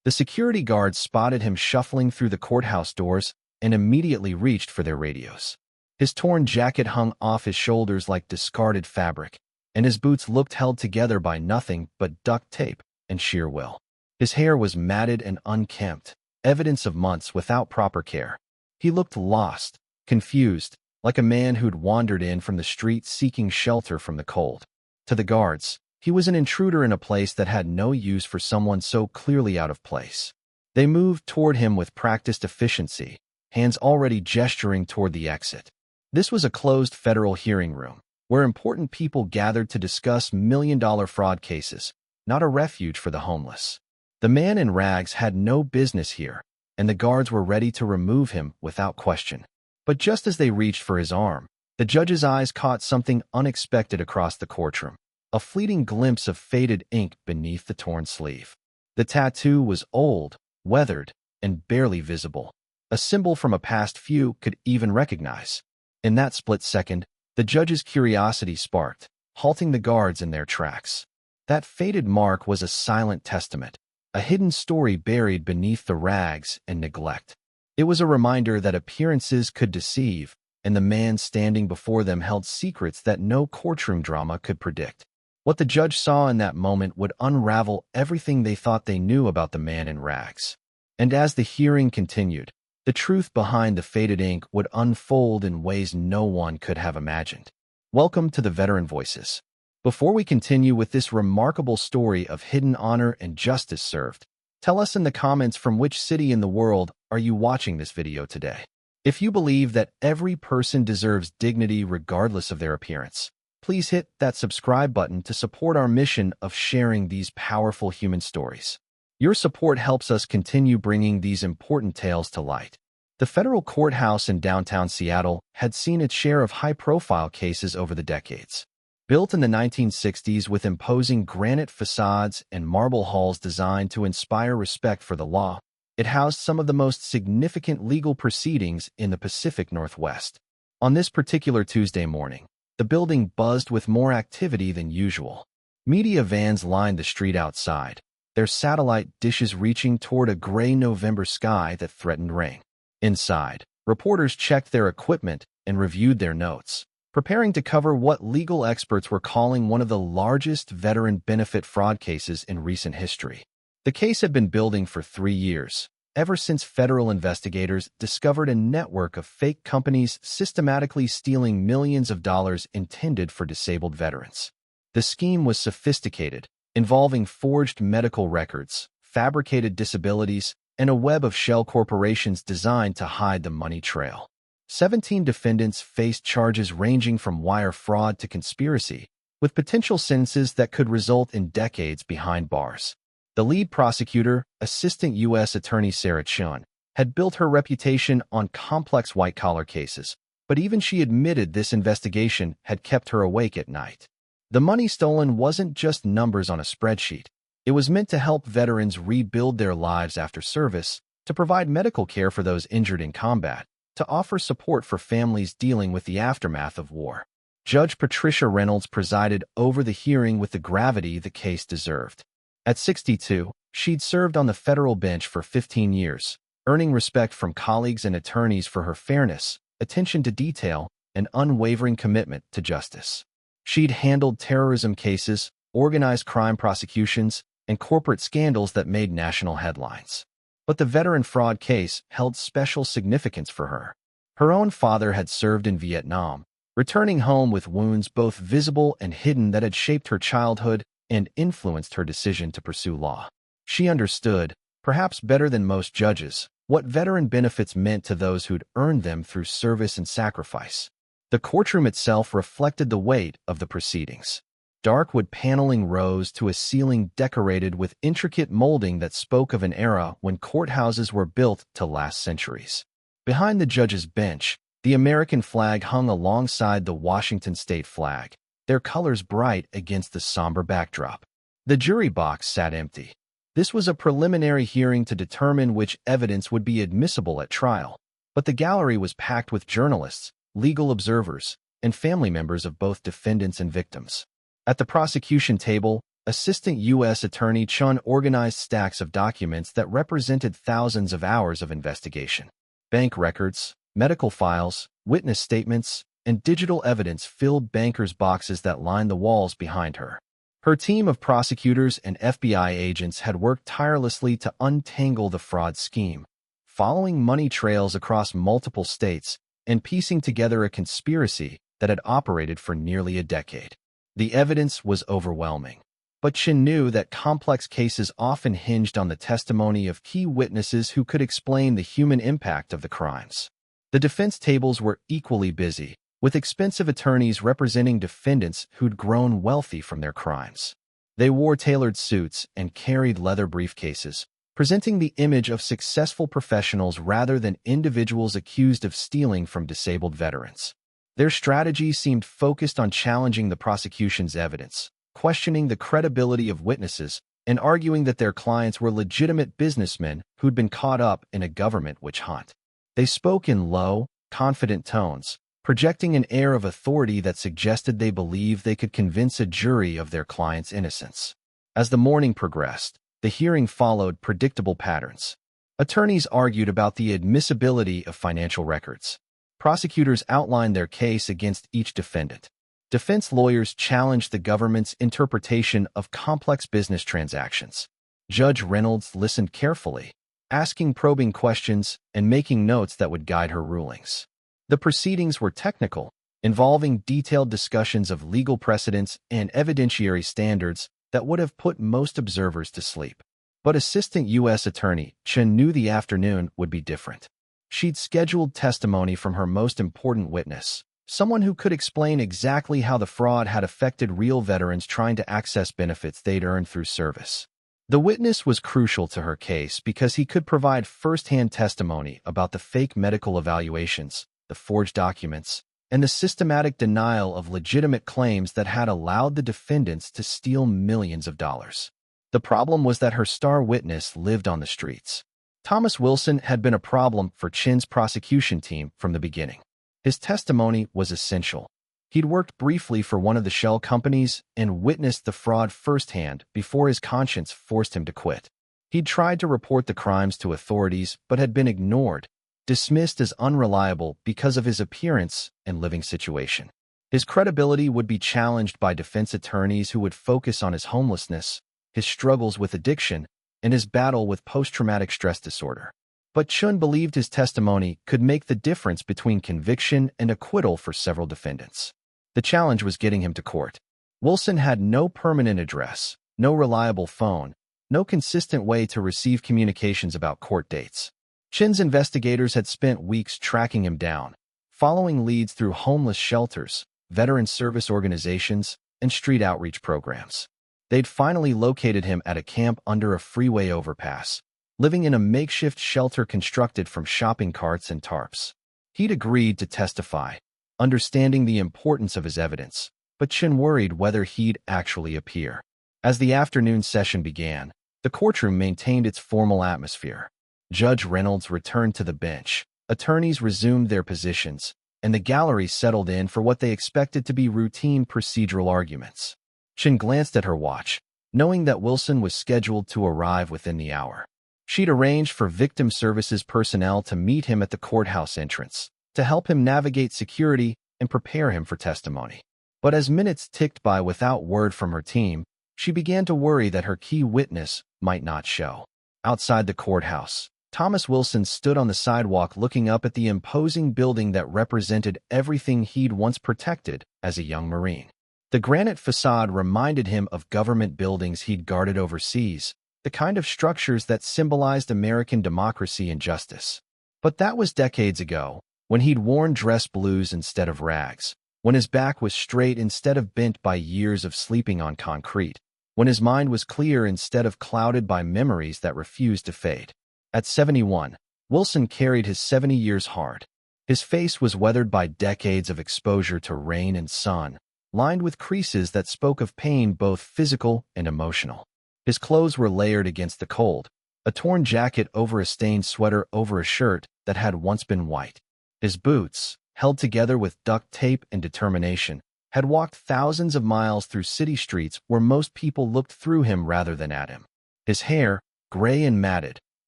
The security guards spotted him shuffling through the courthouse doors and immediately reached for their radios. His torn jacket hung off his shoulders like discarded fabric, and his boots looked held together by nothing but duct tape and sheer will. His hair was matted and unkempt, evidence of months without proper care. He looked lost, confused, like a man who'd wandered in from the street seeking shelter from the cold. To the guards, he was an intruder in a place that had no use for someone so clearly out of place. They moved toward him with practiced efficiency, hands already gesturing toward the exit. This was a closed federal hearing room, where important people gathered to discuss million-dollar fraud cases, not a refuge for the homeless. The man in rags had no business here, and the guards were ready to remove him without question. But just as they reached for his arm, the judge's eyes caught something unexpected across the courtroom, a fleeting glimpse of faded ink beneath the torn sleeve. The tattoo was old, weathered, and barely visible, a symbol from a past few could even recognize. In that split second, the judge's curiosity sparked, halting the guards in their tracks. That faded mark was a silent testament, a hidden story buried beneath the rags and neglect. It was a reminder that appearances could deceive, and the man standing before them held secrets that no courtroom drama could predict. What the judge saw in that moment would unravel everything they thought they knew about the man in rags. And as the hearing continued, the truth behind the faded ink would unfold in ways no one could have imagined. Welcome to the Veteran Voices. Before we continue with this remarkable story of hidden honor and justice served, tell us in the comments from which city in the world are you watching this video today. If you believe that every person deserves dignity regardless of their appearance, please hit that subscribe button to support our mission of sharing these powerful human stories. Your support helps us continue bringing these important tales to light. The federal courthouse in downtown Seattle had seen its share of high-profile cases over the decades. Built in the 1960s with imposing granite facades and marble halls designed to inspire respect for the law, it housed some of the most significant legal proceedings in the Pacific Northwest. On this particular Tuesday morning, the building buzzed with more activity than usual. Media vans lined the street outside, their satellite dishes reaching toward a gray November sky that threatened rain. Inside, reporters checked their equipment and reviewed their notes, preparing to cover what legal experts were calling one of the largest veteran benefit fraud cases in recent history. The case had been building for 3 years, ever since federal investigators discovered a network of fake companies systematically stealing millions of dollars intended for disabled veterans. The scheme was sophisticated, involving forged medical records, fabricated disabilities, and a web of shell corporations designed to hide the money trail. 17 defendants faced charges ranging from wire fraud to conspiracy, with potential sentences that could result in decades behind bars. The lead prosecutor, Assistant U.S. Attorney Sarah Chun, had built her reputation on complex white-collar cases, but even she admitted this investigation had kept her awake at night. The money stolen wasn't just numbers on a spreadsheet. It was meant to help veterans rebuild their lives after service, to provide medical care for those injured in combat, to offer support for families dealing with the aftermath of war. Judge Patricia Reynolds presided over the hearing with the gravity the case deserved. At 62, she'd served on the federal bench for 15 years, earning respect from colleagues and attorneys for her fairness, attention to detail, and unwavering commitment to justice. She'd handled terrorism cases, organized crime prosecutions, and corporate scandals that made national headlines. But the veteran fraud case held special significance for her. Her own father had served in Vietnam, returning home with wounds both visible and hidden that had shaped her childhood and influenced her decision to pursue law. She understood, perhaps better than most judges, what veteran benefits meant to those who'd earned them through service and sacrifice. The courtroom itself reflected the weight of the proceedings. Dark wood paneling rose to a ceiling decorated with intricate molding that spoke of an era when courthouses were built to last centuries. Behind the judge's bench, the American flag hung alongside the Washington state flag, their colors bright against the somber backdrop. The jury box sat empty. This was a preliminary hearing to determine which evidence would be admissible at trial, but the gallery was packed with journalists, legal observers, and family members of both defendants and victims. At the prosecution table, Assistant U.S. Attorney Chun organized stacks of documents that represented thousands of hours of investigation. Bank records, medical files, witness statements, and digital evidence filled bankers' boxes that lined the walls behind her. Her team of prosecutors and FBI agents had worked tirelessly to untangle the fraud scheme, following money trails across multiple states and piecing together a conspiracy that had operated for nearly a decade. The evidence was overwhelming, but Chin knew that complex cases often hinged on the testimony of key witnesses who could explain the human impact of the crimes. The defense tables were equally busy, with expensive attorneys representing defendants who'd grown wealthy from their crimes. They wore tailored suits and carried leather briefcases, presenting the image of successful professionals rather than individuals accused of stealing from disabled veterans. Their strategy seemed focused on challenging the prosecution's evidence, questioning the credibility of witnesses, and arguing that their clients were legitimate businessmen who'd been caught up in a government witch hunt. They spoke in low, confident tones, projecting an air of authority that suggested they believed they could convince a jury of their client's innocence. As the morning progressed, the hearing followed predictable patterns. Attorneys argued about the admissibility of financial records. Prosecutors outlined their case against each defendant. Defense lawyers challenged the government's interpretation of complex business transactions. Judge Reynolds listened carefully, asking probing questions and making notes that would guide her rulings. The proceedings were technical, involving detailed discussions of legal precedents and evidentiary standards that would have put most observers to sleep. But Assistant U.S. Attorney Chen knew the afternoon would be different. She'd scheduled testimony from her most important witness, someone who could explain exactly how the fraud had affected real veterans trying to access benefits they'd earned through service. The witness was crucial to her case because he could provide first-hand testimony about the fake medical evaluations, the forged documents, and the systematic denial of legitimate claims that had allowed the defendants to steal millions of dollars. The problem was that her star witness lived on the streets. Thomas Wilson had been a problem for Chin's prosecution team from the beginning. His testimony was essential. He'd worked briefly for one of the shell companies and witnessed the fraud firsthand before his conscience forced him to quit. He'd tried to report the crimes to authorities but had been ignored, dismissed as unreliable because of his appearance and living situation. His credibility would be challenged by defense attorneys who would focus on his homelessness, his struggles with addiction, and his battle with post-traumatic stress disorder. But Chun believed his testimony could make the difference between conviction and acquittal for several defendants. The challenge was getting him to court. Wilson had no permanent address, no reliable phone, no consistent way to receive communications about court dates. Chin's investigators had spent weeks tracking him down, following leads through homeless shelters, veteran service organizations, and street outreach programs. They'd finally located him at a camp under a freeway overpass, living in a makeshift shelter constructed from shopping carts and tarps. He'd agreed to testify, understanding the importance of his evidence, but Chin worried whether he'd actually appear. As the afternoon session began, the courtroom maintained its formal atmosphere. Judge Reynolds returned to the bench, attorneys resumed their positions, and the gallery settled in for what they expected to be routine procedural arguments. Chin glanced at her watch, knowing that Wilson was scheduled to arrive within the hour. She'd arranged for victim services personnel to meet him at the courthouse entrance, to help him navigate security and prepare him for testimony. But as minutes ticked by without word from her team, she began to worry that her key witness might not show. Outside the courthouse, Thomas Wilson stood on the sidewalk looking up at the imposing building that represented everything he'd once protected as a young Marine. The granite facade reminded him of government buildings he'd guarded overseas, the kind of structures that symbolized American democracy and justice. But that was decades ago, when he'd worn dress blues instead of rags, when his back was straight instead of bent by years of sleeping on concrete, when his mind was clear instead of clouded by memories that refused to fade. At 71, Wilson carried his 70 years hard. His face was weathered by decades of exposure to rain and sun, lined with creases that spoke of pain both physical and emotional. His clothes were layered against the cold, a torn jacket over a stained sweater over a shirt that had once been white. His boots, held together with duct tape and determination, had walked thousands of miles through city streets where most people looked through him rather than at him. His hair, gray and matted,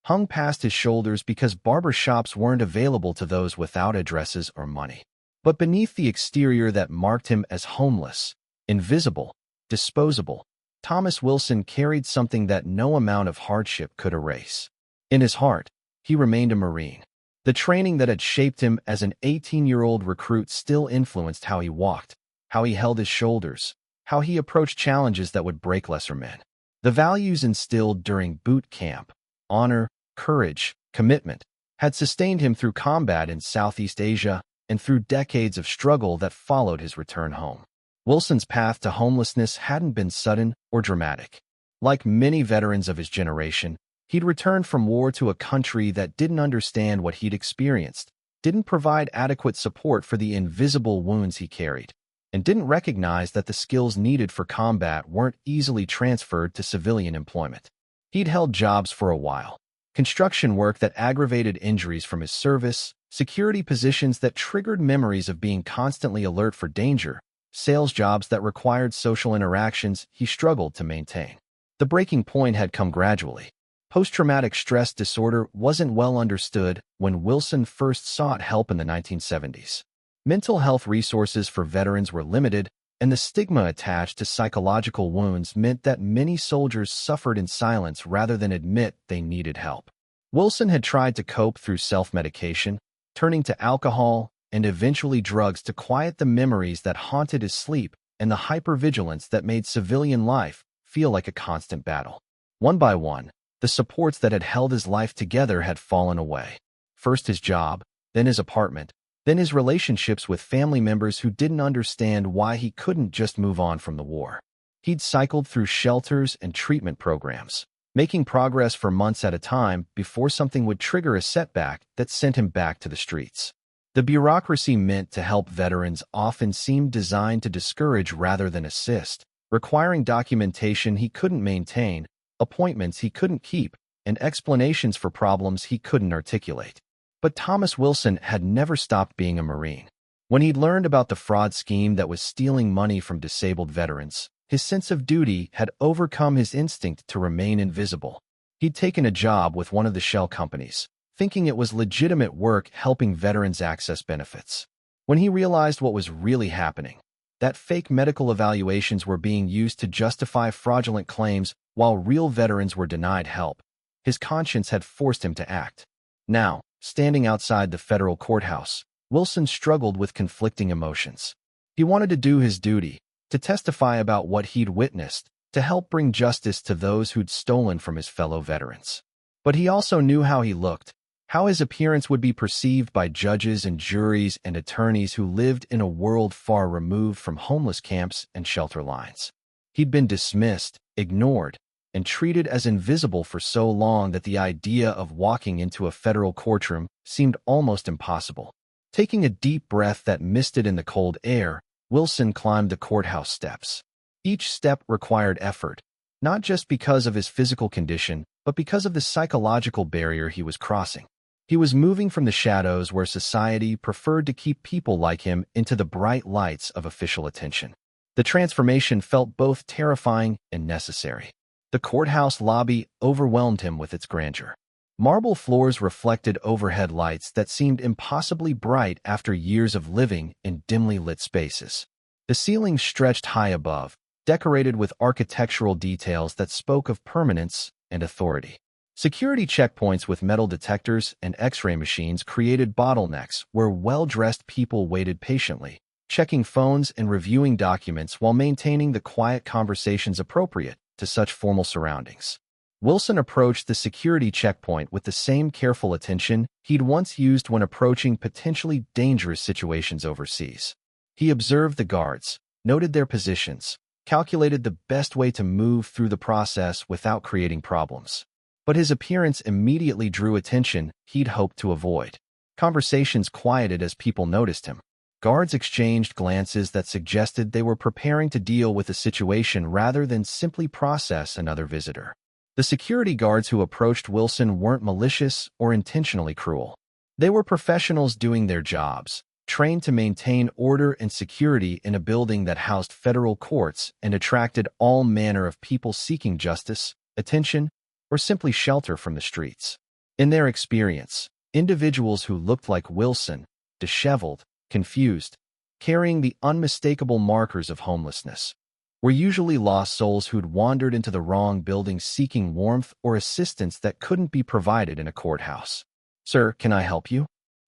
hung past his shoulders because barber shops weren't available to those without addresses or money. But beneath the exterior that marked him as homeless, invisible, disposable, Thomas Wilson carried something that no amount of hardship could erase. In his heart, he remained a Marine. The training that had shaped him as an 18-year-old recruit still influenced how he walked, how he held his shoulders, how he approached challenges that would break lesser men. The values instilled during boot camp, honor, courage, commitment, had sustained him through combat in Southeast Asia and through decades of struggle that followed his return home. Wilson's path to homelessness hadn't been sudden or dramatic. Like many veterans of his generation, he'd returned from war to a country that didn't understand what he'd experienced, didn't provide adequate support for the invisible wounds he carried, and didn't recognize that the skills needed for combat weren't easily transferred to civilian employment. He'd held jobs for a while. Construction work that aggravated injuries from his service, security positions that triggered memories of being constantly alert for danger, sales jobs that required social interactions he struggled to maintain. The breaking point had come gradually. Post-traumatic stress disorder wasn't well understood when Wilson first sought help in the 1970s. Mental health resources for veterans were limited, and the stigma attached to psychological wounds meant that many soldiers suffered in silence rather than admit they needed help. Wilson had tried to cope through self-medication, turning to alcohol and eventually drugs to quiet the memories that haunted his sleep and the hypervigilance that made civilian life feel like a constant battle. One by one, the supports that had held his life together had fallen away. First his job, then his apartment, then his relationships with family members who didn't understand why he couldn't just move on from the war. He'd cycled through shelters and treatment programs, making progress for months at a time before something would trigger a setback that sent him back to the streets. The bureaucracy meant to help veterans often seemed designed to discourage rather than assist, requiring documentation he couldn't maintain, appointments he couldn't keep, and explanations for problems he couldn't articulate. But Thomas Wilson had never stopped being a Marine. When he'd learned about the fraud scheme that was stealing money from disabled veterans, his sense of duty had overcome his instinct to remain invisible. He'd taken a job with one of the shell companies, thinking it was legitimate work helping veterans access benefits. When he realized what was really happening, that fake medical evaluations were being used to justify fraudulent claims while real veterans were denied help, his conscience had forced him to act. Now, standing outside the federal courthouse, Wilson struggled with conflicting emotions. He wanted to do his duty, to testify about what he'd witnessed, to help bring justice to those who'd stolen from his fellow veterans. But he also knew how he looked, how his appearance would be perceived by judges and juries and attorneys who lived in a world far removed from homeless camps and shelter lines. He'd been dismissed, ignored, and treated as invisible for so long that the idea of walking into a federal courtroom seemed almost impossible. Taking a deep breath that misted in the cold air, Wilson climbed the courthouse steps. Each step required effort, not just because of his physical condition, but because of the psychological barrier he was crossing. He was moving from the shadows where society preferred to keep people like him into the bright lights of official attention. The transformation felt both terrifying and necessary. The courthouse lobby overwhelmed him with its grandeur. Marble floors reflected overhead lights that seemed impossibly bright after years of living in dimly lit spaces. The ceilings stretched high above, decorated with architectural details that spoke of permanence and authority. Security checkpoints with metal detectors and X-ray machines created bottlenecks where well-dressed people waited patiently, checking phones and reviewing documents while maintaining the quiet conversations appropriate to such formal surroundings. Wilson approached the security checkpoint with the same careful attention he'd once used when approaching potentially dangerous situations overseas. He observed the guards, noted their positions, calculated the best way to move through the process without creating problems. But his appearance immediately drew attention he'd hoped to avoid. Conversations quieted as people noticed him. Guards exchanged glances that suggested they were preparing to deal with a situation rather than simply process another visitor. The security guards who approached Wilson weren't malicious or intentionally cruel. They were professionals doing their jobs, trained to maintain order and security in a building that housed federal courts and attracted all manner of people seeking justice, attention, or simply shelter from the streets. In their experience, individuals who looked like Wilson, disheveled, confused, carrying the unmistakable markers of homelessness, were usually lost souls who'd wandered into the wrong building seeking warmth or assistance that couldn't be provided in a courthouse. "Sir, can I help you?"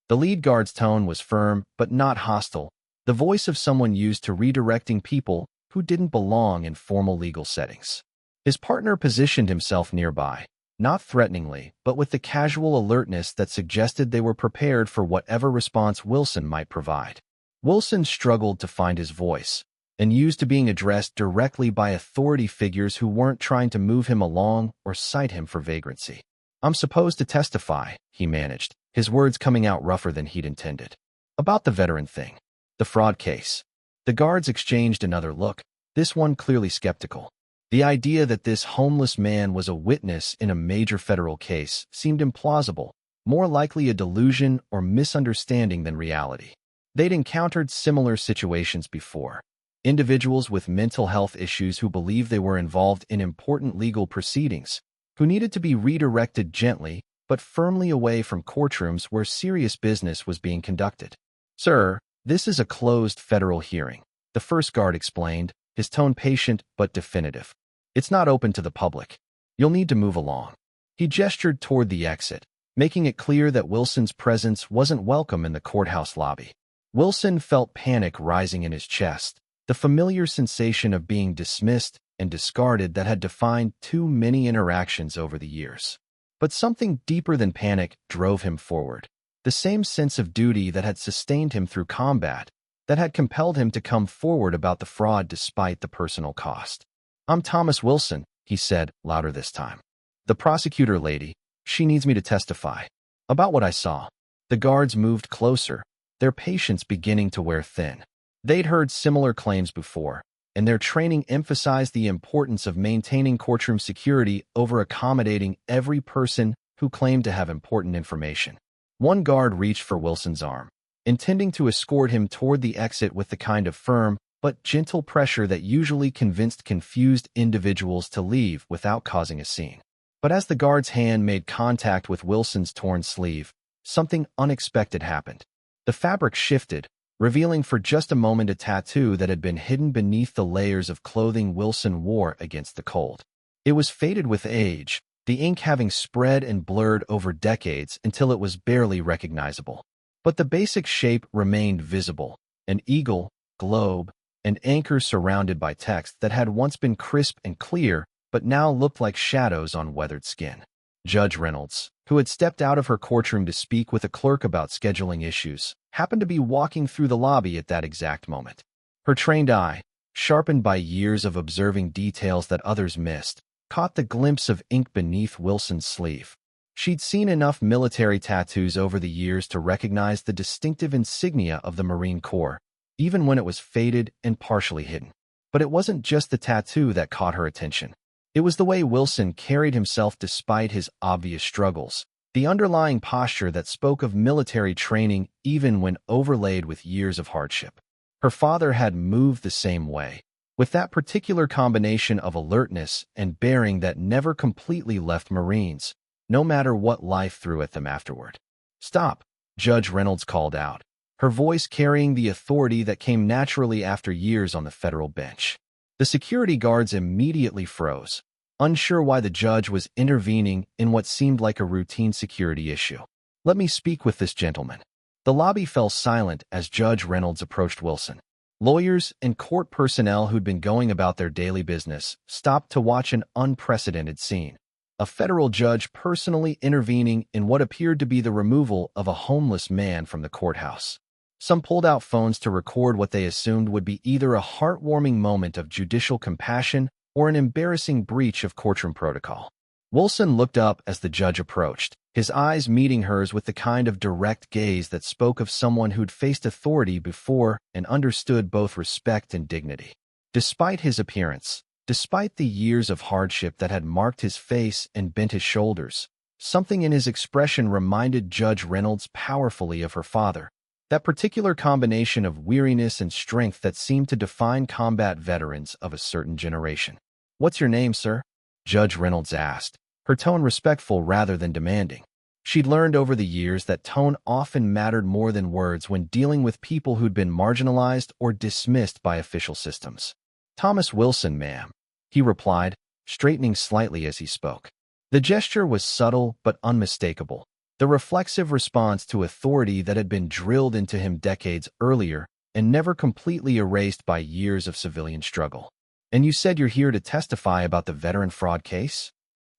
The lead guard's tone was firm but not hostile, the voice of someone used to redirecting people who didn't belong in formal legal settings. His partner positioned himself nearby, not threateningly, but with the casual alertness that suggested they were prepared for whatever response Wilson might provide. Wilson struggled to find his voice, and used to being addressed directly by authority figures who weren't trying to move him along or cite him for vagrancy. "I'm supposed to testify," he managed, his words coming out rougher than he'd intended. "About the veteran thing. The fraud case." The guards exchanged another look, this one clearly skeptical. The idea that this homeless man was a witness in a major federal case seemed implausible, more likely a delusion or misunderstanding than reality. They'd encountered similar situations before. Individuals with mental health issues who believed they were involved in important legal proceedings, who needed to be redirected gently but firmly away from courtrooms where serious business was being conducted. "Sir, this is a closed federal hearing," the first guard explained, his tone patient but definitive. "It's not open to the public. You'll need to move along." He gestured toward the exit, making it clear that Wilson's presence wasn't welcome in the courthouse lobby. Wilson felt panic rising in his chest, the familiar sensation of being dismissed and discarded that had defined too many interactions over the years. But something deeper than panic drove him forward, the same sense of duty that had sustained him through combat, that had compelled him to come forward about the fraud despite the personal cost. "I'm Thomas Wilson," he said, louder this time. "The prosecutor lady, she needs me to testify about what I saw." The guards moved closer, their patience beginning to wear thin. They'd heard similar claims before, and their training emphasized the importance of maintaining courtroom security over accommodating every person who claimed to have important information. One guard reached for Wilson's arm, intending to escort him toward the exit with the kind of firm but gentle pressure that usually convinced confused individuals to leave without causing a scene. But as the guard's hand made contact with Wilson's torn sleeve, something unexpected happened. The fabric shifted, revealing for just a moment a tattoo that had been hidden beneath the layers of clothing Wilson wore against the cold. It was faded with age, the ink having spread and blurred over decades until it was barely recognizable. But the basic shape remained visible: an eagle, globe, and anchor surrounded by text that had once been crisp and clear but now looked like shadows on weathered skin. Judge Reynolds, who had stepped out of her courtroom to speak with a clerk about scheduling issues, happened to be walking through the lobby at that exact moment. Her trained eye, sharpened by years of observing details that others missed, caught the glimpse of ink beneath Wilson's sleeve. She'd seen enough military tattoos over the years to recognize the distinctive insignia of the Marine Corps, even when it was faded and partially hidden. But it wasn't just the tattoo that caught her attention. It was the way Wilson carried himself despite his obvious struggles, the underlying posture that spoke of military training even when overlaid with years of hardship. Her father had moved the same way, with that particular combination of alertness and bearing that never completely left Marines, no matter what life threw at them afterward. "Stop," Judge Reynolds called out, her voice carrying the authority that came naturally after years on the federal bench. The security guards immediately froze, unsure why the judge was intervening in what seemed like a routine security issue. "Let me speak with this gentleman." The lobby fell silent as Judge Reynolds approached Wilson. Lawyers and court personnel who'd been going about their daily business stopped to watch an unprecedented scene. A federal judge personally intervening in what appeared to be the removal of a homeless man from the courthouse. Some pulled out phones to record what they assumed would be either a heartwarming moment of judicial compassion or an embarrassing breach of courtroom protocol. Wilson looked up as the judge approached, his eyes meeting hers with the kind of direct gaze that spoke of someone who'd faced authority before and understood both respect and dignity. Despite his appearance, despite the years of hardship that had marked his face and bent his shoulders, something in his expression reminded Judge Reynolds powerfully of her father, That particular combination of weariness and strength that seemed to define combat veterans of a certain generation. "What's your name, sir?" Judge Reynolds asked, her tone respectful rather than demanding. She'd learned over the years that tone often mattered more than words when dealing with people who'd been marginalized or dismissed by official systems. "Thomas Wilson, ma'am," he replied, straightening slightly as he spoke. The gesture was subtle but unmistakable, the reflexive response to authority that had been drilled into him decades earlier and never completely erased by years of civilian struggle. "And you said you're here to testify about the veteran fraud case?"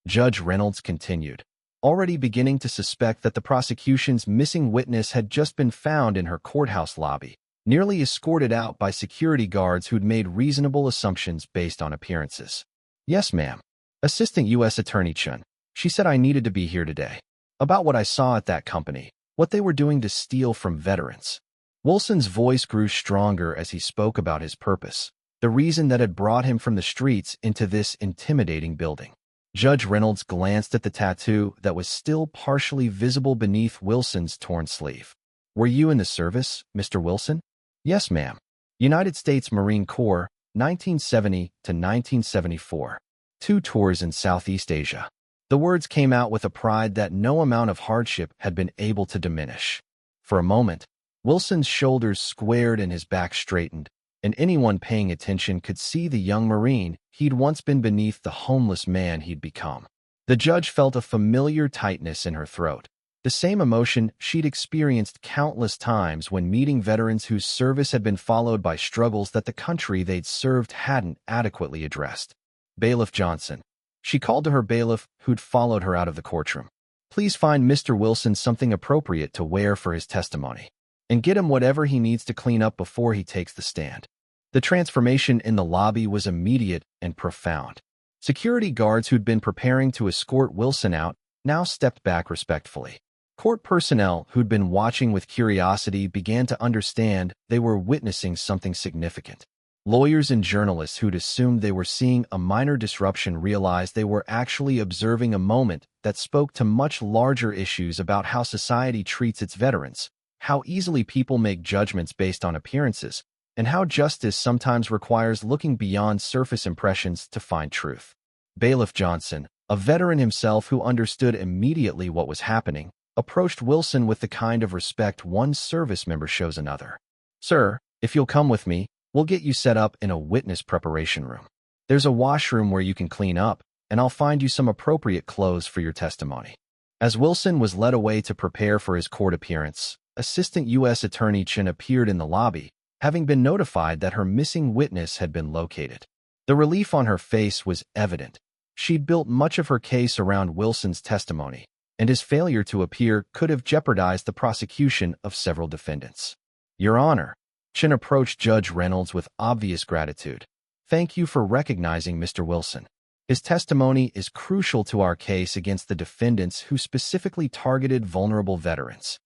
Judge Reynolds continued, already beginning to suspect that the prosecution's missing witness had just been found in her courthouse lobby, nearly escorted out by security guards who'd made reasonable assumptions based on appearances. "Yes, ma'am. Assistant U.S. Attorney Chun. She said I needed to be here today. About what I saw at that company, what they were doing to steal from veterans." Wilson's voice grew stronger as he spoke about his purpose, the reason that had brought him from the streets into this intimidating building. Judge Reynolds glanced at the tattoo that was still partially visible beneath Wilson's torn sleeve. "Were you in the service, Mr. Wilson?" "Yes, ma'am. United States Marine Corps, 1970 to 1974. 2 tours in Southeast Asia." The words came out with a pride that no amount of hardship had been able to diminish. For a moment, Wilson's shoulders squared and his back straightened, and anyone paying attention could see the young Marine he'd once been beneath the homeless man he'd become. The judge felt a familiar tightness in her throat, the same emotion she'd experienced countless times when meeting veterans whose service had been followed by struggles that the country they'd served hadn't adequately addressed. "Bailiff Johnson." She called to her bailiff who'd followed her out of the courtroom. "Please find Mr. Wilson something appropriate to wear for his testimony, and get him whatever he needs to clean up before he takes the stand." The transformation in the lobby was immediate and profound. Security guards who'd been preparing to escort Wilson out now stepped back respectfully. Court personnel who'd been watching with curiosity began to understand they were witnessing something significant. Lawyers and journalists who'd assumed they were seeing a minor disruption realized they were actually observing a moment that spoke to much larger issues about how society treats its veterans, how easily people make judgments based on appearances, and how justice sometimes requires looking beyond surface impressions to find truth. Bailiff Johnson, a veteran himself who understood immediately what was happening, approached Wilson with the kind of respect one service member shows another. "Sir, if you'll come with me, we'll get you set up in a witness preparation room. There's a washroom where you can clean up, and I'll find you some appropriate clothes for your testimony." As Wilson was led away to prepare for his court appearance, Assistant U.S. Attorney Chin appeared in the lobby, having been notified that her missing witness had been located. The relief on her face was evident. She'd built much of her case around Wilson's testimony, and his failure to appear could have jeopardized the prosecution of several defendants. "Your Honor," Chin approached Judge Reynolds with obvious gratitude. "Thank you for recognizing Mr. Wilson. His testimony is crucial to our case against the defendants who specifically targeted vulnerable veterans."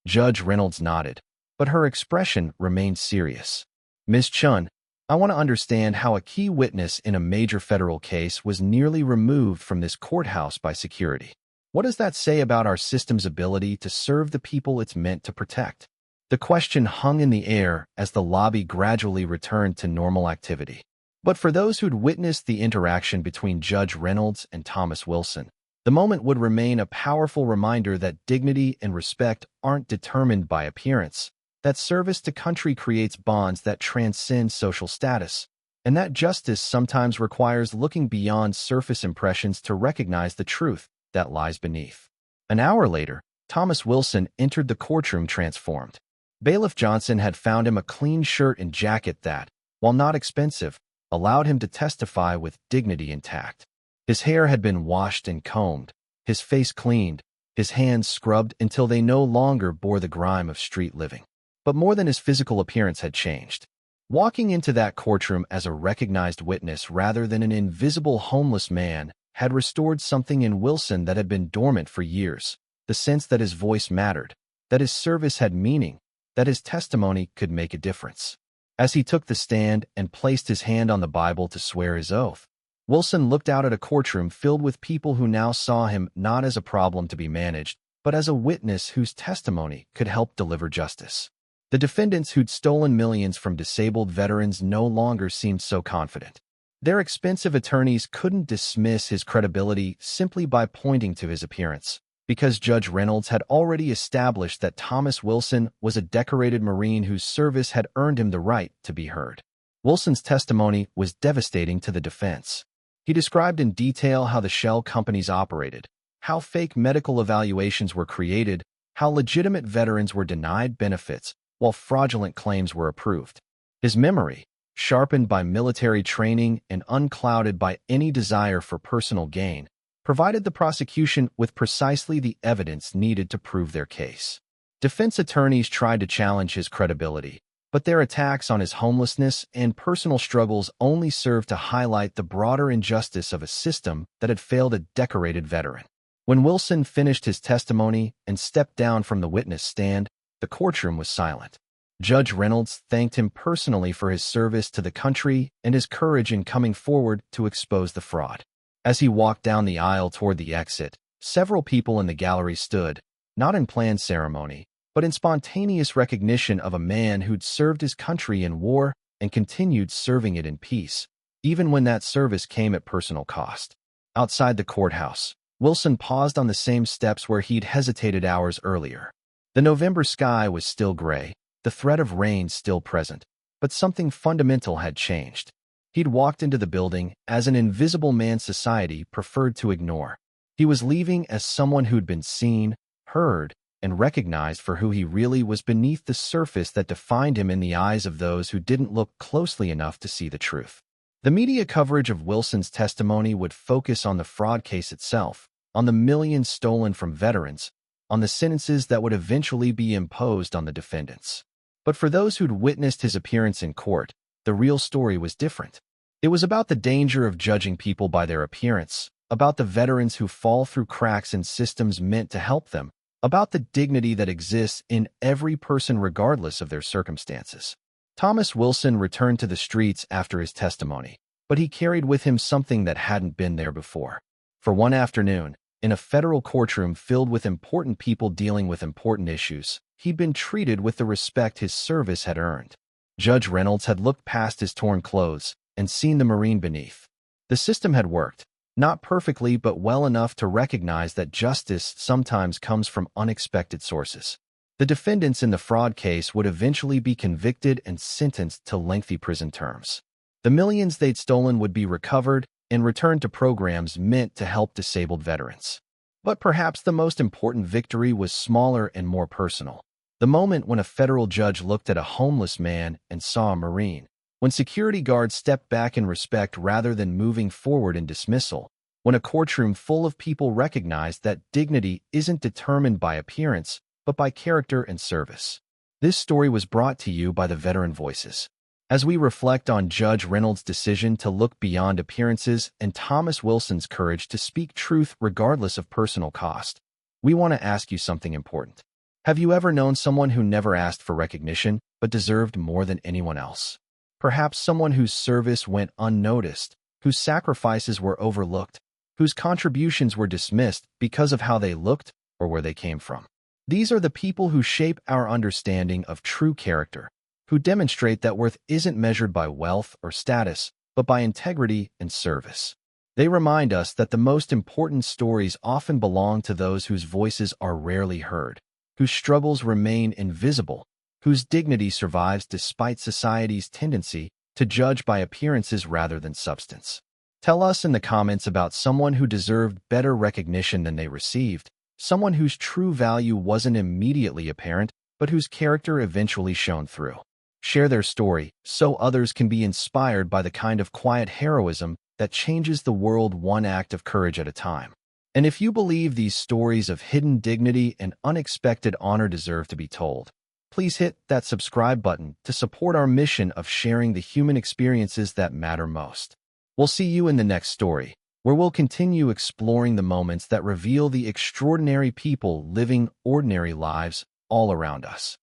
Judge Reynolds nodded, but her expression remained serious. "Ms. Chun, I want to understand how a key witness in a major federal case was nearly removed from this courthouse by security. What does that say about our system's ability to serve the people it's meant to protect?" The question hung in the air as the lobby gradually returned to normal activity. But for those who'd witnessed the interaction between Judge Reynolds and Thomas Wilson, the moment would remain a powerful reminder that dignity and respect aren't determined by appearance, that service to country creates bonds that transcend social status, and that justice sometimes requires looking beyond surface impressions to recognize the truth that lies beneath. An hour later, Thomas Wilson entered the courtroom transformed. Bailiff Johnson had found him a clean shirt and jacket that, while not expensive, allowed him to testify with dignity intact. His hair had been washed and combed, his face cleaned, his hands scrubbed until they no longer bore the grime of street living. But more than his physical appearance had changed. Walking into that courtroom as a recognized witness rather than an invisible homeless man had restored something in Wilson that had been dormant for years, the sense that his voice mattered, that his service had meaning, that his testimony could make a difference. As he took the stand and placed his hand on the Bible to swear his oath, Wilson looked out at a courtroom filled with people who now saw him not as a problem to be managed, but as a witness whose testimony could help deliver justice. The defendants who'd stolen millions from disabled veterans no longer seemed so confident. Their expensive attorneys couldn't dismiss his credibility simply by pointing to his appearance, because Judge Reynolds had already established that Thomas Wilson was a decorated Marine whose service had earned him the right to be heard. Wilson's testimony was devastating to the defense. He described in detail how the shell companies operated, how fake medical evaluations were created, how legitimate veterans were denied benefits, while fraudulent claims were approved. His memory, sharpened by military training and unclouded by any desire for personal gain, provided the prosecution with precisely the evidence needed to prove their case. Defense attorneys tried to challenge his credibility, but their attacks on his homelessness and personal struggles only served to highlight the broader injustice of a system that had failed a decorated veteran. When Wilson finished his testimony and stepped down from the witness stand, the courtroom was silent. Judge Reynolds thanked him personally for his service to the country and his courage in coming forward to expose the fraud. As he walked down the aisle toward the exit, several people in the gallery stood, not in planned ceremony, but in spontaneous recognition of a man who'd served his country in war and continued serving it in peace, even when that service came at personal cost. Outside the courthouse, Wilson paused on the same steps where he'd hesitated hours earlier. The November sky was still gray, the threat of rain still present, but something fundamental had changed. He'd walked into the building as an invisible man society preferred to ignore. He was leaving as someone who'd been seen, heard, and recognized for who he really was beneath the surface that defined him in the eyes of those who didn't look closely enough to see the truth. The media coverage of Wilson's testimony would focus on the fraud case itself, on the millions stolen from veterans, on the sentences that would eventually be imposed on the defendants. But for those who'd witnessed his appearance in court, the real story was different. It was about the danger of judging people by their appearance, about the veterans who fall through cracks in systems meant to help them, about the dignity that exists in every person regardless of their circumstances. Thomas Wilson returned to the streets after his testimony, but he carried with him something that hadn't been there before. For one afternoon, in a federal courtroom filled with important people dealing with important issues, he'd been treated with the respect his service had earned. Judge Reynolds had looked past his torn clothes and seen the Marine beneath. The system had worked, not perfectly but well enough to recognize that justice sometimes comes from unexpected sources. The defendants in the fraud case would eventually be convicted and sentenced to lengthy prison terms. The millions they'd stolen would be recovered and returned to programs meant to help disabled veterans. But perhaps the most important victory was smaller and more personal. The moment when a federal judge looked at a homeless man and saw a Marine. When security guards stepped back in respect rather than moving forward in dismissal. When a courtroom full of people recognized that dignity isn't determined by appearance, but by character and service. This story was brought to you by the Veteran Voices. As we reflect on Judge Reynolds' decision to look beyond appearances and Thomas Wilson's courage to speak truth regardless of personal cost, we want to ask you something important. Have you ever known someone who never asked for recognition but deserved more than anyone else? Perhaps someone whose service went unnoticed, whose sacrifices were overlooked, whose contributions were dismissed because of how they looked or where they came from. These are the people who shape our understanding of true character, who demonstrate that worth isn't measured by wealth or status, but by integrity and service. They remind us that the most important stories often belong to those whose voices are rarely heard, whose struggles remain invisible, whose dignity survives despite society's tendency to judge by appearances rather than substance. Tell us in the comments about someone who deserved better recognition than they received, someone whose true value wasn't immediately apparent, but whose character eventually shone through. Share their story so others can be inspired by the kind of quiet heroism that changes the world one act of courage at a time. And if you believe these stories of hidden dignity and unexpected honor deserve to be told, please hit that subscribe button to support our mission of sharing the human experiences that matter most. We'll see you in the next story, where we'll continue exploring the moments that reveal the extraordinary people living ordinary lives all around us.